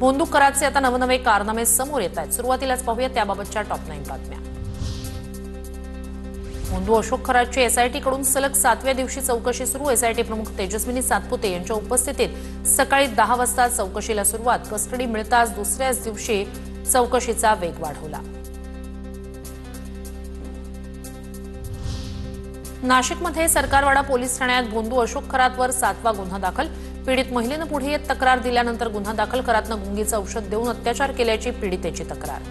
भोंदू कराडचे आता नवनवे कारनामे समोर येत आहेत। सुरुवातीलाच पाहूया त्याबाबतच्या टॉप 9 बातम्या। भोंदू अशोक खराडची एसआयटी कडून सलग 7व्या दिवशी चौकशी सुरू। एसआयटी प्रमुख तेजस्विनी सातपुते यांच्या उपस्थितीत सकाळी 10 वाजता चौकशीला सुरुवात। कस्टडी मिळताच दुसऱ्याच दिवशी चौकशीचा वेग वाढवला। नाशिकमध्ये सरकारवाडा पोलीस ठाण्यात भोंदू अशोक खरातवर 7वा गुन्हा दाखल। पीडित महिलेनं पुढे येत तक्रार दिल्यानंतर गुन्हा दाखल। खरातनं गुंगीचं औषध देऊन अत्याचार केल्याची पीडितेची तक्रार।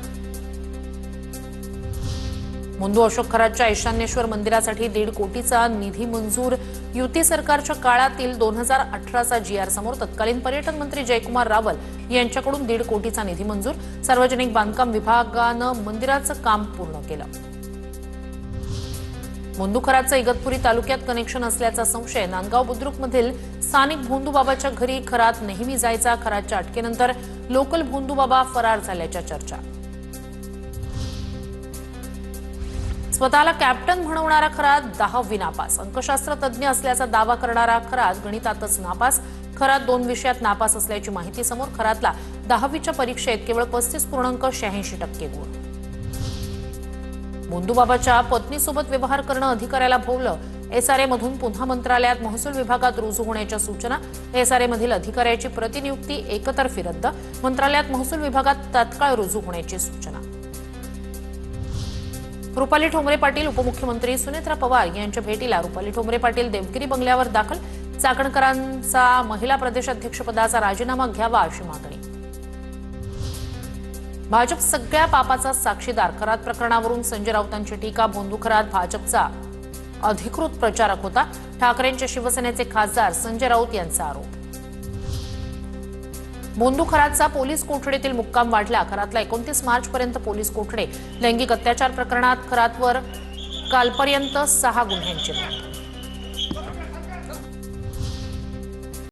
भोंदू अशोक खरातच्या ईशान्येश्वर मंदिरासाठी 1.5 कोटीचा निधी मंजूर। युती सरकारच्या काळातील 2018चा जीआर समोर। तत्कालीन पर्यटन मंत्री जयकुमार रावल यांच्याकडून 1.5 कोटीचा निधी मंजूर। सार्वजनिक बांधकाम विभागानं मंदिराचं काम पूर्ण केलं। भोंदू खरातचं इगतपुरी तालुक्यात कनेक्शन असल्याचा संशय। नांदगाव बुद्रुकमधील स्थानिक भोंदू बाबाच्या घरी खरात नेहमी जायचा। खरातच्या अटकेनंतर लोकल भोंदू बाबा फरार झाल्याच्या चर्चा। स्वतःला कॅप्टन म्हणवणारा खरात 10वी नापास। अंकशास्त्र तज्ज्ञ असल्याचा दावा करणारा खरात गणितातच नापास। खरात 2 विषयात नापास असल्याची माहिती समोर। खरातला 10वीच्या परीक्षेत केवळ 35.86% गुण। भोंदू बाबाच्या पत्नीसोबत व्यवहार करणं अधिकाऱ्याला भोवलं। एसआरए मधून पुन्हा मंत्रालयात महसूल विभागात रुजू होण्याच्या सूचना। एसआरए मधील अधिकाऱ्याची प्रतिनियुक्ती एकतर्फी रद्द। मंत्रालयात महसूल विभागात तात्काळ रुजू होण्याची सूचना। रुपाली ठोंबरे पाटील उपमुख्यमंत्री सुनेत्रा पवार यांच्या भेटीला। रुपाली ठोंबरे पाटील देवगिरी बंगल्यावर दाखल। चाकणकरांचा महिला प्रदेशाध्यक्षपदाचा राजीनामा घ्यावा अशी मागणी। भाजप सगळ्या पापाचा साक्षीदार। खरात प्रकरणावरून संजय राऊतांची टीका। भोंदू खरात भाजपचा अधिकृत प्रचारक होता। ठाकरेंचे शिवसेनेचे खासदार संजय राऊत यांचा आरोप। भोंदू खरातचा पोलीस कोठडीतील मुक्काम वाढला। खरातला 29 मार्चपर्यंत पोलीस कोठडी। लैंगिक अत्याचार प्रकरणात खरातवर कालपर्यंत 6 गुन्ह्यांची नोंद।